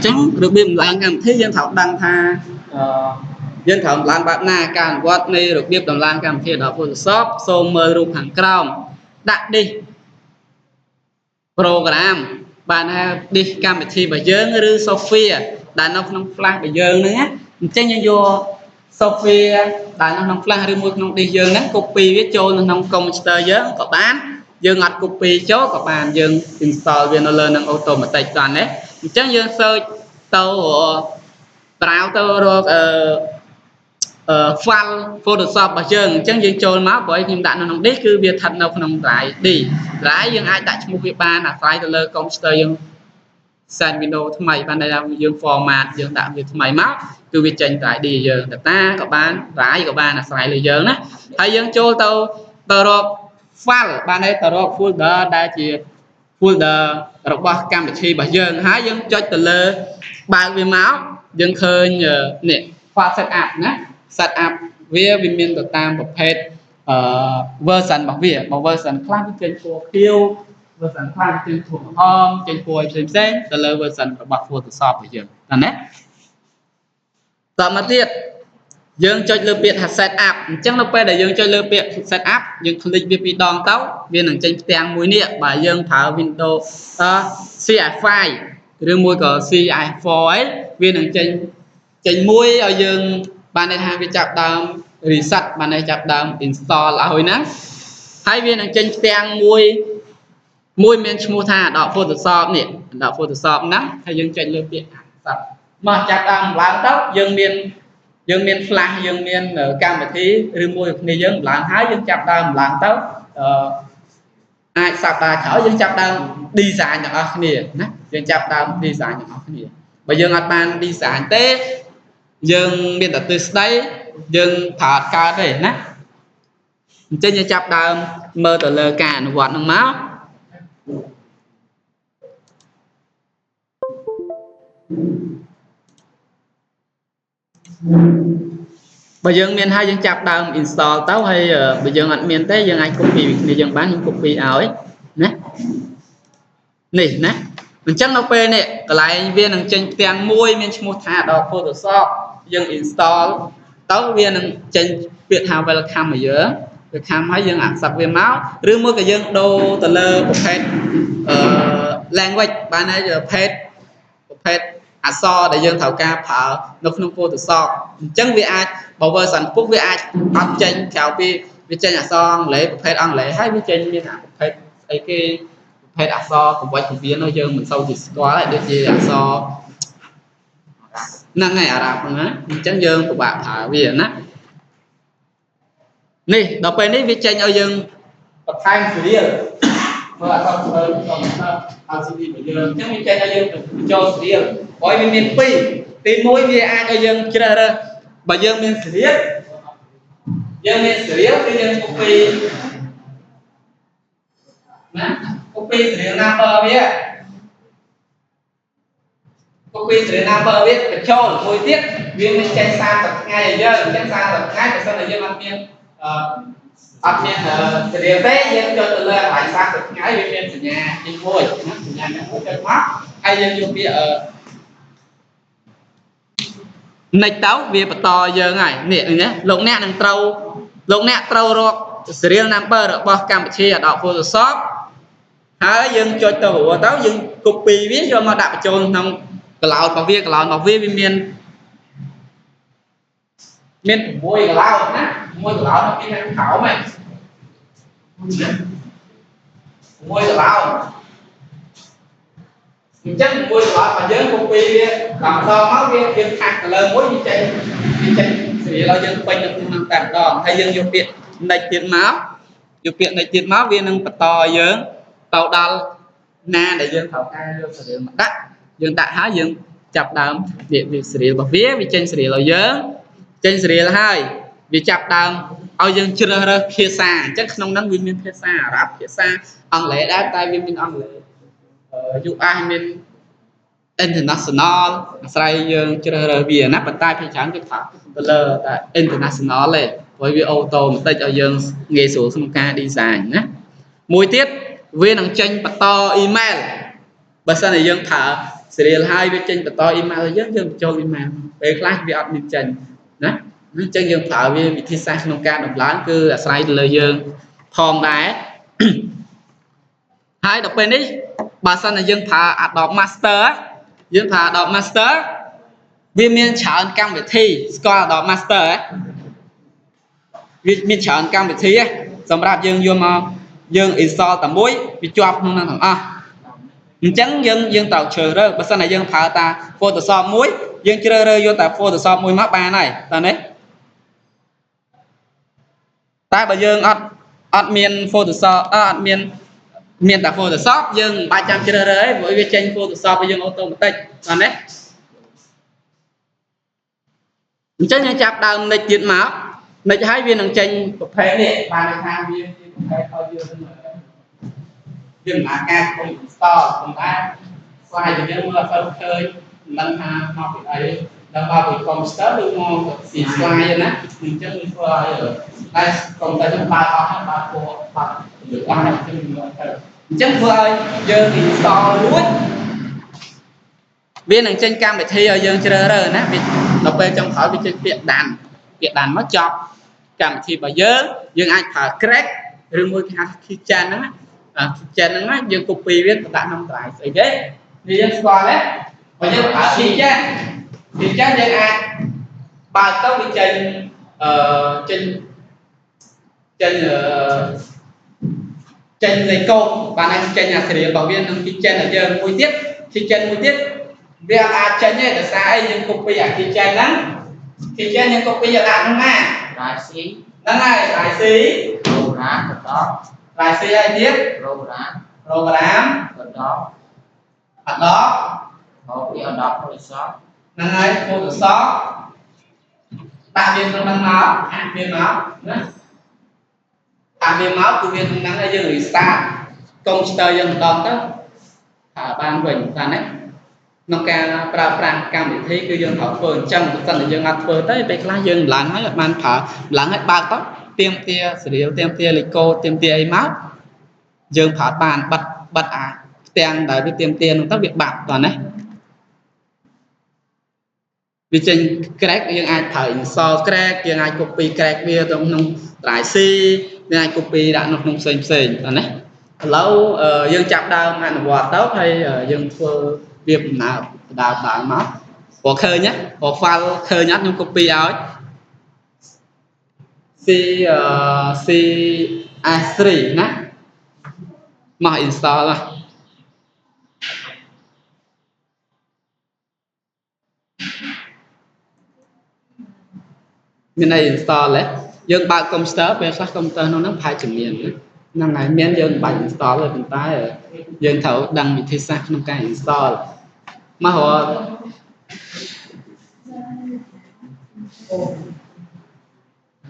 chẳng được biết làm cảm thấy dân thảo đăng tha dân thảo làm bạn na càng quát này được biết làm cảm thấy đó Photoshop so mơ rụp hàng còng đặt đi program bạn đi cam thì bây giờ như Sophia đàn ông không flash bây giờ nữa chẳng như vô Sophia đàn ông không flash remote không đi giờ nữa copy viết cho nó không computer giờ có bán giờ ngặt copy chốt các bạn giờ install viên nó lên năng automatic toàn đấy chẳng như search tàu tạo tàu rồi file Photoshop bây giờ chẳng như cho máu bởi nhưng đạn nó không biết cứ việc thật đâu không lại đi lại nhưng ai tại một việc ba là phải từ computer nhưng send Windows thay mày ban đây là dương format dương tạo việc mày máu cứ việc tranh tại đi giờ ta các bạn rải của bạn là phải lời giờ đó hay dương cho tàu tàu rồi file ban đây tàu rồi folder đây chỉ folder rồi qua cam thì bây giờ hái dương cho từ lơ bạn về máu dương khơi nhờ nè khoa setup nhé setup về viên miền tam một page version bảo vệ một version class trên của kêu version class trên thuộc home trên của xem từ lơ version của bậc Photoshop bây giờ là nèต่อมาទៀតយើងចុចលើពាក្យថា setup អញ្ចឹងនៅពេលដែលយើងចុចលើពាក្យ setup យើងคลิกវាពីរដងទៅវានឹងចេញផ្ទាំងមួយនេះបើយើងប្រើ Windows CI5 ឬមួយក៏ CI4 អីវានឹងចេញមួយឲ្យយើងបានន័យថាវាចាប់ដើម reset បានន័យចាប់ដើម install ឲ្យណាហើយវានឹងចេញផ្ទាំងមួយមានឈ្មោះថា Adobe Photoshop នេះ Adobe Photoshop ហ្នឹងហើយយើងចុចលើពាក្យ Accept មកចាប់ដើមឡើងទៅយើងមាន flash យើងមានកម្មវិធីឬមួយគ្នាយើងឡើងហើយយើងចាប់ដើមឡើងទៅអាចសប្តាហ៍ក្រោយយើងចាប់ដើម design ទាំងអស់គ្នាណាយើងចាប់ដើម design ទាំងអស់គ្នាបើយើងអត់បាន design ទេយើងមានតែទិសស្ដីយើងប្រើអត់កើតទេណាអញ្ចឹងយើងចាប់ដើមមើលទៅលើការអនុវត្តហ្នឹងមកបើយើងមានហើយយើងចាប់ដើម install ទៅហើយបើយើងអត់មានទេយើងអាច copy ពីគ្នាយើងបានយើង copy ឲ្យណានេះណាអញ្ចឹងនៅពេលនេះកន្លែងវានឹងចេញផ្ទាំងមួយមានឈ្មោះថា Adobe Photoshop យើង install ទៅវានឹងចេញពាក្យថា welcome មកយើង welcome ហើយយើង accept វាមកឬមួយក៏យើងដូរទៅលើប្រភេទlanguage បានហើយប្រភេទអក្សរដែលយើងត្រូវការប្រើនៅក្នុង Photoshop អញ្ចឹងវាអាចបើ version ពុះវាអាចអត់ចេញក្រៅពីវាចេញអក្សរអង់គ្លេសប្រភេទអង់គ្លេសហើយវាចេញមានប្រភេទស្អីគេប្រភេទអក្សរកង្វៃពវៀនយើងមិនសូវជាស្គាល់ហើយដូចជាអក្សរហ្នឹងហើយអារ៉ាប់ហ្នឹងអញ្ចឹងយើងពិបាកប្រើវាណានេះដល់ពេលនេះវាចេញឲ្យយើងបន្ថែមសេរីលមើលអក្សរស្អីខ្ញុំថាឲ្យសេរីលយើងអញ្ចឹងវាចេញឲ្យយើងចូលសេរីលហើយវាមាន2ទី1វាអាចឲ្យយើងជ្រើសរើសបើយើងមានសេរីលគឺយើង copy ណា copy សេរីល number វា copy សេរីល number វាបញ្ចូលមួយទៀតវានឹងចេញ30ថ្ងៃឲ្យយើងអញ្ចឹង30ថ្ងៃបើសិនតែយើងអត់មានសេរីលទេយើងចុចទៅលើកន្លែង30ថ្ងៃវាមានសញ្ញានេះមួយណាសញ្ញានេះមួយចុចមកហើយយើងយកពាក្យnext ទៅវាបន្តយើងហើយនេះណាលោកអ្នកត្រូវរក serial number របស់កម្មវិធី Adobe Photoshop ហើយយើងចុចទៅរួចទៅយើង copy វាយកមកដាក់បញ្ចូលក្នុង cloud របស់វាវាមាន6 cloud ណា1 cloud nóមានខាងក្រោមហ្នឹង1 cloud អញ្ចឹង1 cloud បើយើង copy វាដល់ម្ដងមកវាខាត់ទៅលើមួយវាចេញសេរីឲ្យយើងពេញនៅក្នុងតែម្ដងហើយយើងយកពាក្យ next ទៀតមកវានឹងបន្តយើងទៅដល់ណាដែលយើងត្រូវការយកសេរីមកដាក់យើងដាក់ហើយយើងចាប់ដើមវាសេរីរបស់វាចេញសេរីឲ្យយើងចេញសេរីហើយវាចាប់ដើមឲ្យយើងជ្រើសរើសភាសាអញ្ចឹងក្នុងហ្នឹងវាមានភាសាអារ៉ាប់ភាសាអង់គ្លេសដែរតែវាមានអង់គ្លេសUS មាន international អាស្រ័យយើងជ្រើសរើសវាណាប៉ុន្តែភាគច្រើនគេប្រើទៅលើតែ international ទេព្រោះវាអូតូម៉ាទិកឲ្យយើងងាយស្រួលក្នុងការ design ណាមួយទៀតវានឹងចេញបន្ត email បើសិនតែយើងប្រើ serial ហើយវាចេញបន្ត email យើងចូល email ពេលខ្លះវាអត់មានចេញណាអញ្ចឹងយើងប្រើវាវិធីសាស្ត្រក្នុងការដំឡើងគឺអាស្រ័យទៅលើយើងផងដែរហើយដល់ពេលនេះបើសិនតែយើងប្រើ Adobe Master យើងប្រើ Adobe Master វាមានច្រើនកម្មវិធីស្គាល់ Adobe Master វាមានច្រើនកម្មវិធីសម្រាប់យើងយកមកយើង install តែមួយវាជាប់ក្នុងហ្នឹងទាំងអស់អញ្ចឹងយើងត្រូវជ្រើសរើសបើសិនតែយើងប្រើតា Photoshop មួយយើងជ្រើសរើសយកតែ Photoshop មួយមកបានហើយតើនេះតែបើយើងអត់មាន Photoshop អត់មានតែ Photoshop យើងមិនបាច់ចាំជ្រើសរើសទេព្រោះវាចេញ Photoshop ឲ្យយើងអូតូម៉ាទិកតើនេះអញ្ចឹងយើងចាប់ដើមនិចទៀតមកនិចហើយវានឹងចេញប្រភេទនេះបានន័យថាវាជាប្រភេទឲ្យយើងវាដំណើរការក្នុង install ប៉ុន្តែស្វ័យតែយើងមើលអត់ទៅឃើញមិនដឹងថាមកពីអីដល់មកពី computer ឬមកពីស្វ័យណាអញ្ចឹងវាធ្វើឲ្យតែ computer យើងបើកអស់ហើយបើកពោះបាត់លើអស់ហើយអញ្ចឹងមើលទៅអញ្ចឹងធ្វើឲ្យយើង install រួចវានឹងចេញកម្មវិធីឲ្យយើងជ្រើសរើសណាវាដល់ពេលចុងក្រោយវាចេញពាក្យដានមកចប់កម្មវិធីរបស់យើងអាចប្រើ crack ឬមួយគេហៅ keychain ហ្នឹងណាkeychain ហ្នឹងណាយើង copy វាទៅដាក់ក្នុង drive ស្អីទេវាយើងស្គាល់ទេបើយើងប្រើ keychain យើងអាចបើកទៅវាចេញចេញលេខកូដបានហើយចេញអា serial របស់វានឹង keychain ឲ្យយើងមួយទៀត keychain មួយទៀតវាអាចចេញទេដោយសារអីយើង copy អា keychain ហ្នឹង keychain យើង copy យកដាក់ក្នុងណា drive C ហ្នឹងហើយ drive C program បន្ត drive C ហើយទៀត program បន្ត Adobe មកពី Adobe Photoshop ហ្នឹងហើយ Photoshop ដាក់វាក្នុងហ្នឹងមកអាវាមកណាអាវាមកគឺវាក្នុងហ្នឹងហើយយើង restart computer យើងម្ដងទៅបានវិញបានទេក្នុងការប្រើប្រាស់កម្មវិធីគឺយើងត្រូវធ្វើអញ្ចឹងបើមិនយើងអត់ធ្វើទេពេលខ្លះយើងឡើងហើយអត់បានប្រើឡើងហើយបើកទៅទៀមទា serial ទៀមទាលេខកូដទៀមទាអីមកយើងប្រើបានបិទអាផ្ទាំងដែលវាទៀមទានោះទៅវាបាត់តោះណាវាចេញ crack យើងអាចប្រើ install crack យើងអាច copy crack វាទៅក្នុង drive C យើងអាច copy ដាក់នៅក្នុងផ្សេងតោះណាឥឡូវយើងចាប់ដើមអនុវត្តទៅហើយយើងធ្វើវាដំណើរដើរមកព្រោះឃើញណា profile ឃើញអត់ខ្ញុំ copy ឲ្យ CS3 ណាមក install ណាមានអី install ទេយើងបើក computer ពេលខ្លះ computer នោះហ្នឹងប្រហែលជាមានហ្នឹងហើយមានយើងបាច់ install ទេប៉ុន្តែយើងត្រូវដឹងវិធីសាស្ត្រក្នុងការ install មករកភ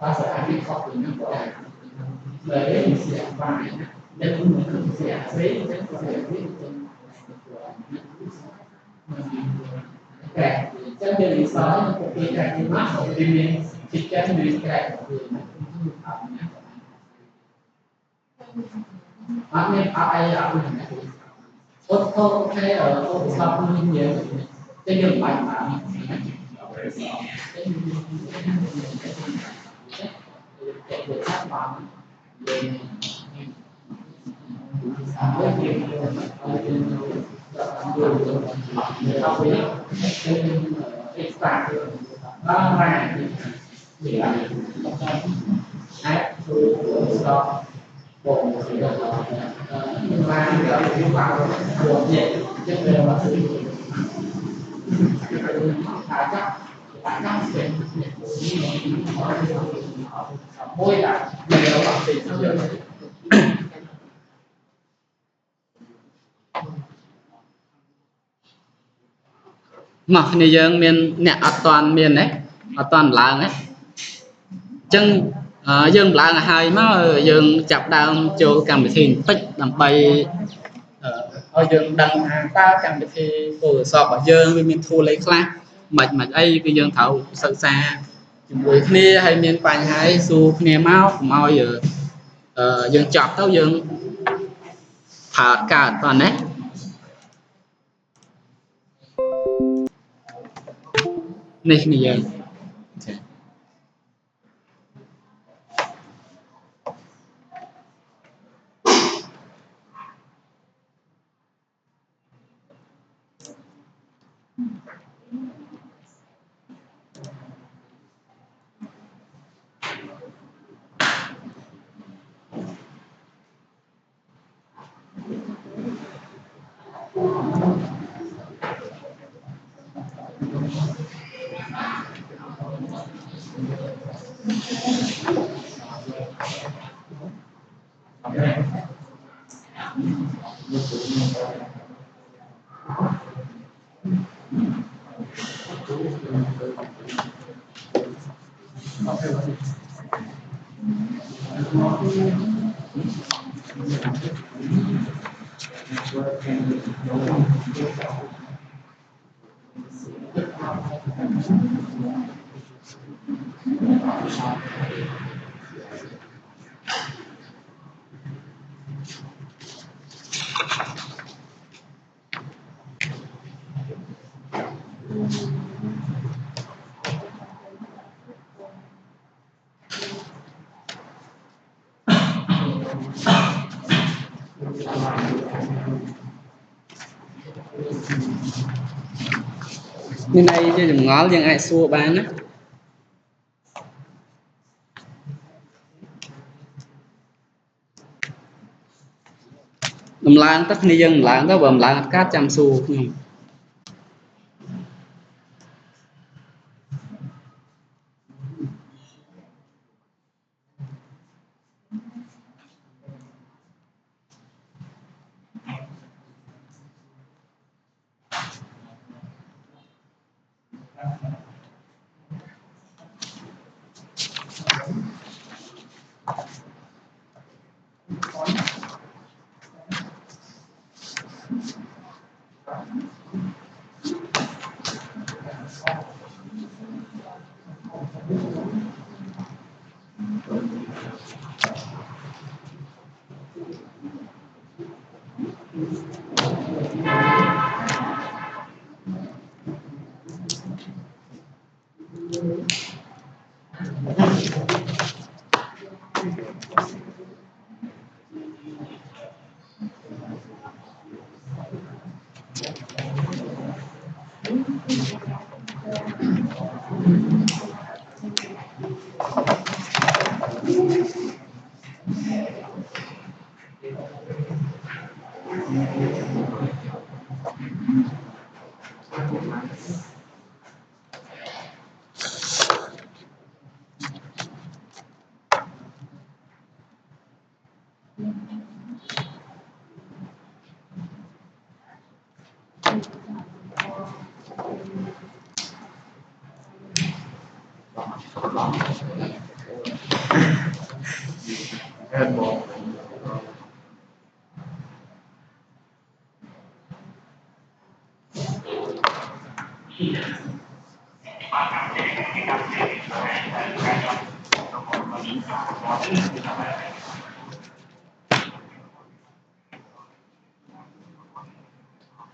ាសាអង់គ្លេសខុសពីហ្នឹងបងតែវាស្អាតបានតែខ្ញុំមិនស្អាតទេតែស្អាតវិញតែចឹងយើងសល់ទៅពីតែទីមកពីមានទីចិត្តមានក្រែកអត់មានអត់អីអត់មានអូថូខេអូស្លាប់មានយើងចឹងយើងបាច់បានមួយដាក់វាអត់ទេមកគ្នាយើងមានអ្នកអត់តាន់មានទេអត់តាន់ឡើងទេអញ្ចឹងយើងឡើងឲ្យហើយមកយើងចាប់ដើមចូលកម្មវិធីបន្តិចដើម្បីឲ្យយើងដឹងថាតើកម្មវិធី Photoshop របស់យើងវាមាន tool អីខ្លះមិនអីគឺយើងត្រូវសិក្សា buổi kia hay miền Bắc hay su kia máu giờ dương chọc tao dương thả cả toàn đấy này bây giờ nên đây chứ đừng ngó dân ai xua bán á làm lan tất ni dân lan đó bầm lan cát trăm xu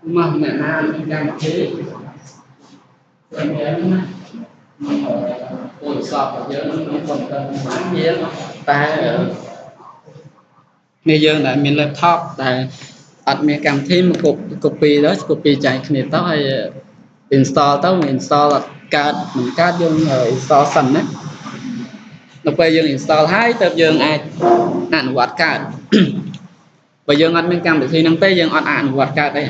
mà mẹ nam đang thế ôi sọp giờ nó còn cần bán gì đó ta bây giờ là mình laptop là admin cầm thêm một copy đó copy chạy này tao hay install tao mình install là mình card vô install sẵn đấy nó bây giờ install hai tập giờ ai ăn quạt card bây giờ admin cầm thì năng tây giờ ăn quạt card đây